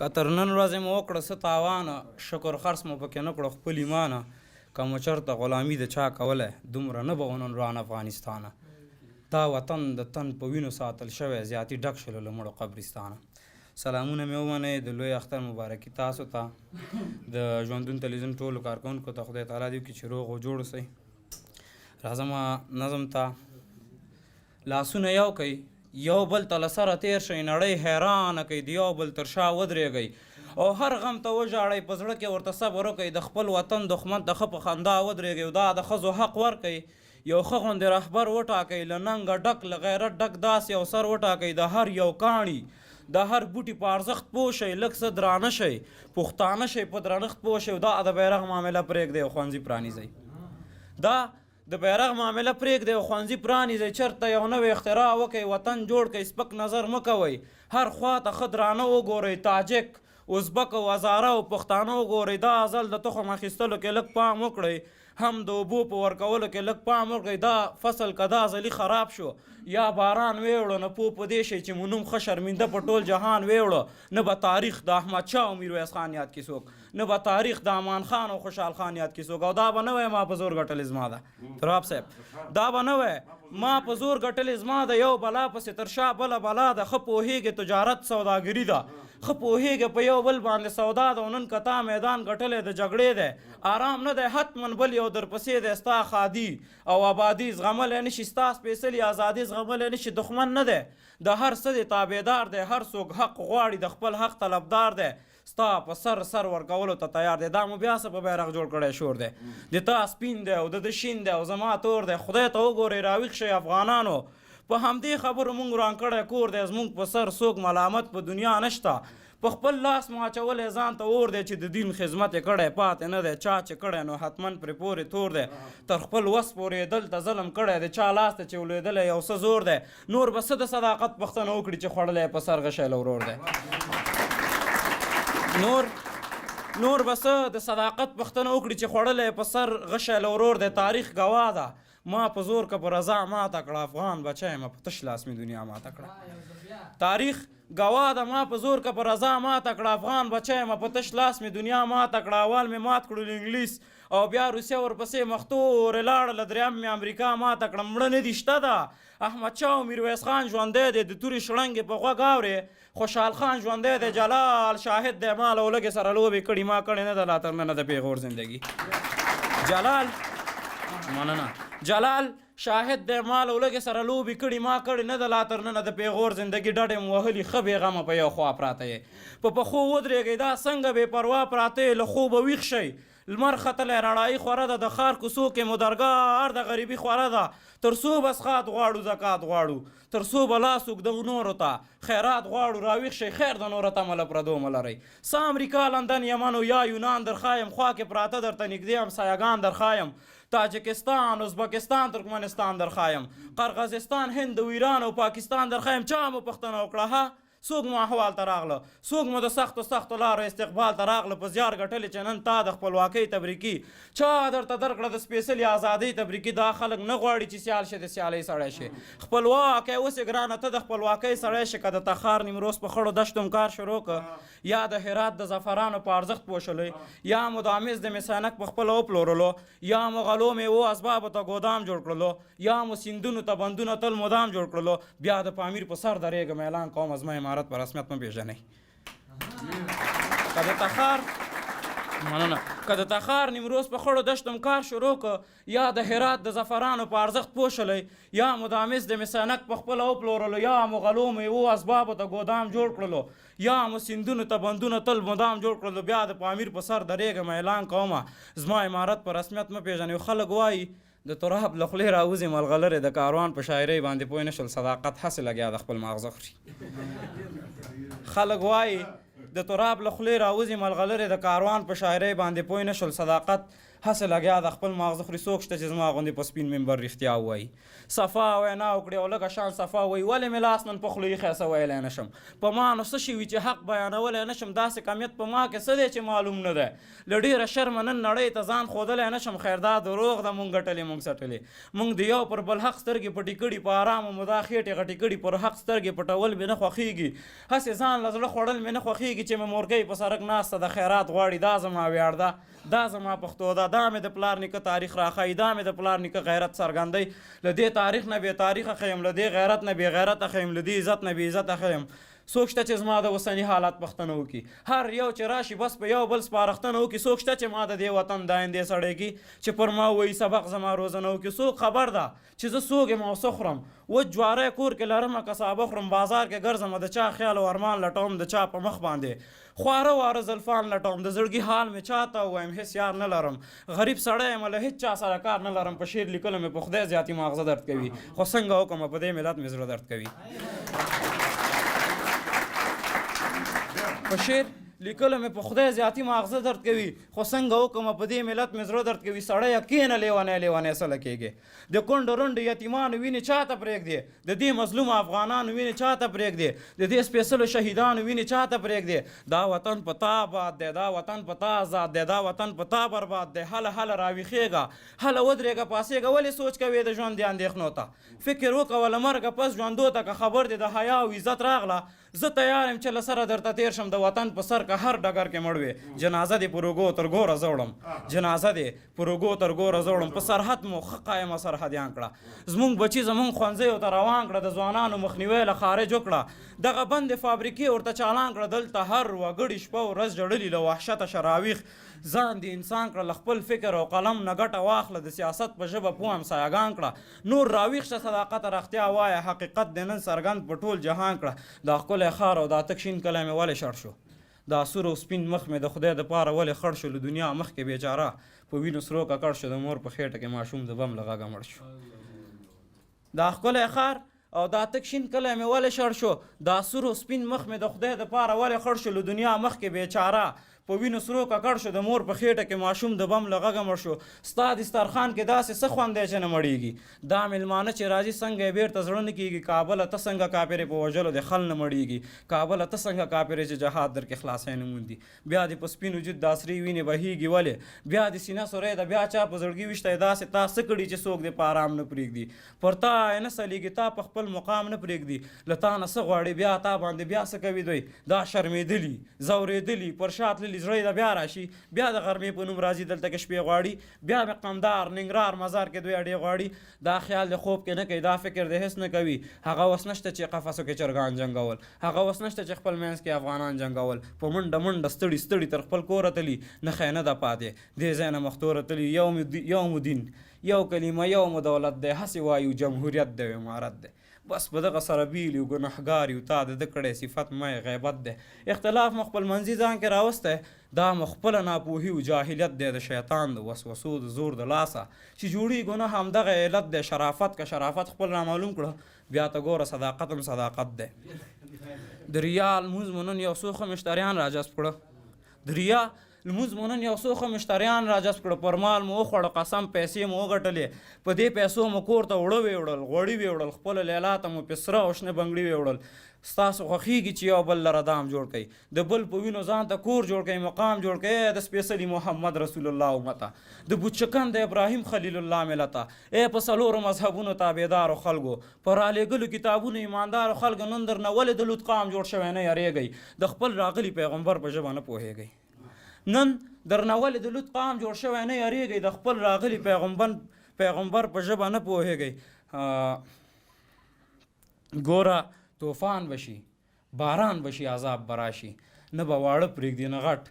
که تر نن ورځې مو وکړه څه تاوانه شکر خرڅ مو پکې نه کړو خپل ایمانه که مو چېرته غلامي د چا کولی دومره نه به و نن ران افغانستانه دا وطن د تن په وینو ساتل شوی زیاتي ډک شولو له مړو قبرستانه سلامونه مې ومنئ د لوی اختر مبارکي تاسو ته د ژوندون تلویزیون ټولو کارکوونکو ته خدای تعالی دې وکړي چې روغ و جوړ اوسئ راځم نظم ته لاسونه یو کوي یو بل ته له سره تیر شئ نړۍ حیرانه کوي د یو بل تر شا ودرېږئ او هر غم ته وژاړئ په زړه کې ورته صبر وکئ د خپل وطن دښمن ته ښه په خندا ودرېږئ او دا د ښځو حق ورکئ یو ښه غوندې رهبر وټاکئ له ننګه ډک له غیرت ډک داسې یو سر وټاکئ د هر یو کاڼي د هر بوټي په ارزښت پوه شئ لږ څه درانه شئ پښتانه شئ په درنښت پوه شئ دا د بیرغ معامله پرېږدئ او ښوونځي پرانیزئ دا د بیرغ معامله پرېږدئ او ښوونځي پرانیزئ چېرته یو نوی اختراع وکئ وطن جوړ کئ سپک نظر مه کوئ هر خوا ته ښه درانه وګورئ تاجک ازبک او هزاره او پښتانه وګورئ دا ازل د تخم اخیستلو کې لږ پام وکړئ هم د اوبو په ورکولو کې لږ پام وکړئ دا فصل که دا ازلي خراب شو یا باران ویوړو نه پوه په دې شئ چې مو نوم ښه شرمنده په ټول جهان ویوړو نه به تاریخ د احمدشاه او میرویس خان یاد کړي څوک نه به تاریخ د امان خان او خوشحال خان یاد کړي څوک او دا به نه وی ما په زور ګټلې زما ده تراب صاحب دا به نه وی ما په زور ګټلې زما ده یو بلا پسې تر شا بله بلا ده ښه پوهېږې تجارت سوداګري ده ښه پوهېږې په یو بل باندې سودا ده او نن که تا میدان ګټلی د جګړې دی آرام نه دی حتما بل یو درپسې دی ستا خادي او آبادي زغملی نه شي ستا سپېڅلي ازادي زغملی نه شي دښمن نه دی د هر څه دی تابعدار دی هر څوک حق غواړي د خپل حق طلبدار دی ستا په سر ورکولو ته تیار دی دا مو بیا څه په بیرغ جوړ کړی شور دی د تا سپین دی او د شین دی او زما تور دی خدای ته وګورئ راویښ شئ افغانانو په همدې خبرو مونږ وران کړی کور دی زمونږ په سر څوک ملامت په دنیا نشته په خپل لاس مو اچولی ځان ته اور دی چې د دین خدمت یې کړی پاتې نه دی چا چې کړی نو حتما پرې پورې تور دی تر خپل وس پورې دلته ظلم کړی دی چا لاس ته چې ولیدلی یو څه زور دی نور به څه د صداقت پوښتنه وکړي چې خوړلی په سر غشی له ورور دی نور به څه د صداقت پوښتنه وکړي چې خوړلی په سر غشی له ورور دی تاریخ ګواه ده ما په زور که په رضا ماته کړه افغان بچی ما په تش لاس مې دنیا ماته کړه تاریخ ګواه ده ما په زور که په رضا ماته کړه افغان بچی ما په تش لاس مې دنیا ماته کړه اول مې مات کړو انګلیس او بیا روسیه ورپسې مختورې لاړله دریم مې امریکا ماته کړه مړه نه دي شته ده احمدشاه او میرویس خان ژوندی دی د تورې شړنګې په غوږ اورې خوشحال خان ژوندی دی جلال شاهد دی ما له ولږې سره لوبې کړي ما کړې نه ده لا تر ننه د پیغور زندګي جلال شاهد دی ما له ولږې سره لوبې کړي ما کړې نه ده لا تر ننه د پیغور زندګي ډډې م وهلي ښه بېغمه په یو خوا پراته یې په پښو ودرېږئ دا څنګه بې پروا پراته یې له خوبه ویښ شئ لمر ختلی رڼایي خوره ده د ښار کوڅو کې مو درګاه د غریبي خوره ده تر څو به څښات غواړو زکات غواړو تر څو به لاس اوږدو نورو ته خیرات غواړو راویښ شئ خیر د نوره تمه له پردو مه لرئ څه امریکا لندن یمن او یا یونان درښایم خوا کې پراته درته نږدې همسایهګان درښایم تاجکستان ازبکستان ترکمنستان درښایم قرغزستان هند او ایران او پاکستان درښایم چا مو پوښتنه وکړه ها څوک مو احوال ته راغله څوک مو د سختو لارو استقبال ته راغله په زیار ګټلې چې نن تا د خپلواکۍ تبریکي چا درته درکړه د سپېڅلې ازادۍ تبریکي دا خلک نه غواړي چې سیال شي د سیالۍ سړی شي خپلواک اوس یې ګرانه ته د خپلواکۍ سړی شي که د تخار نیمروز په خړو دشتو کار شروع که یا د هرات د زعفرانو په ارزښت پوه شئ یا مو د امیز د مسانک په خپله وپلورلو یا مو غلو میوو اسبابو ته ګودام جوړ کړلو یا مو سیندونو ته بندونه تل مدام جوړ کړلو بیا د پامیر په سر درېږم اعلان کوم زما امارت په رسمیت مه پېژنئ که د تخار نیمروز په خړو دشتم کار شروع که یا د هرات د زعفرانو په ارزښت پوه شئ یا مو د امیز د مسانک په خپله وپلورلو یا مو غلو میوو اسبابو ته ګودام جوړ کړلو یا مو سیندونو ته بندونه تل مدام جوړ کړلو بیا د پامیر په سر درېږم اعلان کومه زما امارت په رسمیت مه پېژنئ خلک وایي د تراب له خولې راوځي ملغلرې د کاروان په شاعرۍ باندې پوه نه شول صداقت هسې لګیا د خپل ماغزه خوري خلک وایي د تراب له خولې راوځي ملغلرې د کاروان په شاعرۍ باندې پوه نه شول صداقت هسې لګیا د خپل ماغزه خوري. څوک شته چې زما غوندې په سپین منبر رښتیا ووایي، صفا وینا وکړي او لږه شان صفا وایي. ولې مې لاس نن په خوله ایښی څه ویلی نه شم؟ په ما نو څه شوي چې حق بیانولی نه شم؟ داسې کمیت په ما کې څه دی چې معلوم نه دی؟ له ډېره شرمه نن نړۍ ته ځان ښودلی نه شم. خیر دا دروغ ده، مونږ ګټلې مونږ څټلې. مونږ د یو پر بل حق سترګې پټې کړي، په ارامه مو دا خېټې غټې کړي. پر حق سترګې پټول مې نه خوښېږي، هسې ځان له زړه خوړل مې نه خوښېږي چې مې مورګۍ په سړک ناسته د خیرات غواړي. دا زما ویاړ ده، دا زما پښتو ده، دا مې د پلار نیکه تاریخ راښایي، دا مې د پلار نیکه غیرت څرګندوي. له دې تاریخ نه بې تاریخه ښیم، له دې غیرت نه بې غیرته ښیم، له دې عزت نه بې عزته ښیم. څوک شته چې زما د اوسني حالات پوښتنه وکړي؟ هر یو چې راشي بس په یو بل سپارښتنه وکړي. څوک شته چې ما د دې وطن د آیندې سړی کړي، چې پر ما وایي سبق زما روزنه وکړي؟ څوک خبر ده چې زه څوک یم او څه خورم؟ وچ جواری کور کې لرمه که سابه خورم، بازار کې ګرځمه د چا خیال او ارمان لټوم د چا په مخ باندې، خواره واره زلفان لټوم، د زړګي حال مې چاته ووایم هېڅ یار نه لرم، غریب سړی یم له هېڅ چا سره کار نه لرم. په شعر لیکلو مې په خدای زیاتي ماغزه درد کوي، خو څنګه وکړمه په دې ملت مې زړه درد کوي. په شعر لیکلو مې په خدای زیاتي ماغزه درد کوي، خو څنګه وکړمه په دې ملت مې زړه درد کوي. سړیه کښېنه لیونی لیونی څه لکېږې، د کونډو رنډو یتیمانو وینې چاته پرېږدې، د دې مظلومو افغانانو وینې چاته پرېږدې، د دې سپېڅلو شهیدانو وینې چاته پرېږدې. دا وطن په تا آباد دی، دا وطن په تا آزاد دی، دا وطن په تا برباد دی. هله هله راویښېږه، هله ودرېږه پاسېږه. ولې سوچ کوې د ژوند د اندېښنو ته؟ فکر وکړه له مرګه پس ژوندو ته که خبر دې د حیا او عزت راغله، زه تیار یم چې له سره درته تېر شم. د وطن په سر که هر ډګر کې مړ وې، جنازه دې پر اوږو تر ګوره زوړم، جنازه دې پر اوږو تر ګوره زوړم. په سرحد مو ښه قایمه سرحدیان کړه، زمونږ بچي زمونږ ښوونځیو ته روان کړه، د ځوانانو مخنیوی له خارج وکړه، دغه بندې فابریکې ورته چالان کړه. دلته هر وګړي شپه ورځ جړلي له وحشته شراویښ. ځان دې انسان کړه، له خپل فکر او قلم نه ګټه واخله، د سیاست په ژبه پوه همسایهګان کړه. نور راویښ شه، صداقت رښتیا وایه، حقیقت دې نن څرګند په ټول جهان کړه. دا ښکلی ښار او دا تک شین کلی مې ولې شړ شو، دا سور او سپین مخ مې د خدای دپاره ولې خړ شو. له دنیا مخکې بېچاره په وینو سرو ککړ شو، د مور په خېټه کې ماشوم د بم له غږه مړ شو. دا ښکلی ښار او دا تک شین کلی مې ولې شړ شو، دا سور او سپین مخ مې د خدای دپاره ولې خړ شو. له دنیا مخکې بېچاره په وینو سرو ککړ شو، د مور په خېټه کې ماشوم د بم له غږه مړ شو. ستا دسترخوان کې داسې څه خوند دی چې نه مړېږي، دا مېلمانه چې راځي څنګه یې بېرته زړه نه کېږي. کابله ته څنګه کاپرې په وژلو د خل نه مړېږي، کابله ته څنګه کاپرې چې جهاد در کې خلاصی نه موندي. بیا دې په سپین وجود دا سرې وینې بهېږي ولې، بیا دې سینه سوری ده، بیا چا په زړګي ویشتی داسې تا څه کړي چې څوک دې په آرام نه پرېږدي. پر تا نه سلیږي، تا په خپل مقام نه پرېږدي، له تا نه څه غواړي بیا تا باندې بیا څه کوي دوی. دا شرمېدلي ځورېدلي پر شا تللي زړه یې د بیا راشي، بیا د غرمې په نوم راځي دلته کې شپې غواړي، بیا مې قمدار ننګرهار مزار کې دوی اډې غواړي. دا خیال د خوب کې نه کوي، دا فکر د هېڅ نه کوي. هغه وس نشته چې قفسو کې چرګان جنګول، هغه وس نشته چې خپل منځ کې افغانان جنګول. په منډه منډه ستړي ستړي تر خپل کوره تلي، نښی نه ده پاتې دې ځای نه مختوره تلي. یوم دین، یو کلمه یوم دولت دی، هسې وایو جمهوریت دی امارت دی. بس په دغه سره بیل یو ګنهګار یو، تا د ده کړی صفت می غیبت دی. اختلاف مو خپل منځي ځان کې راوستی، دا مو خپله ناپوهي او جاهلیت دی، د شیطان د وسوسو د زور د لاسه چې جوړېږو نه همدغه علت دی. شرافت که شرافت خپل رامعلوم کړه، بیا ته ګوره صداقت هم صداقت دی. د ریا لمونځ مو نن یو څو ښه مشتریان راجذب کړه، د ریا لمونځ مو نن یو څو ښه مشتریان راجذب کړه، پر مال مو وخوړه قسم، پیسې مو وګټلې، په دې پیسو مو کور ته اوړه ویوړل، غوړي ویوړل، خپله لیلا ته مو پسره او شنه بنګړي ویوړل. ستاسو خوښېږي چې یو بل لره دام جوړ کړئ، د بل په وینو ځان ته کور جوړ کړئ، مقام جوړ کړئ د سپېڅلي محمد رسول الله امته، د بوتچکن د ابراهیم خلیل الله ملته، په څلورو مذهبونو تابعدارو خلکو، په رالیږلو کتابونو ایماندارو خلکو، نن درنه ولې د لوط قام جوړ شوی نه یریږئ، د خپل راغلي پیغمبر په ژبه نه پوهېږئ. نن درنه ولې د لوط قام جوړ شوی نه یریږئ، د خپل راغلي پیغمبر په ژبه نه پوهېږئ. ګوره طوفان بشي، باران بشي، عذاب براشي، نه به واړه پرېږدي نه غټ،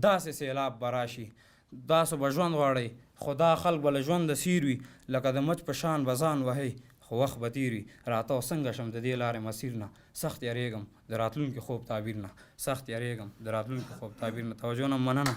داسې سیلاب براشي. تاسو به ژوند غواړئ، خو دا خلک به له ژونده سیر وي، لکه د مچ په شان به ځان وهئ، خو وخت به تېر وي. راته څنګه شم د دې لارې مسیر نه، سخت یریږم د راتلونکي خوب تعبیر نه، سخت یریږم د راتلونکي خوب تعبیر نه. توجه نه، مننه.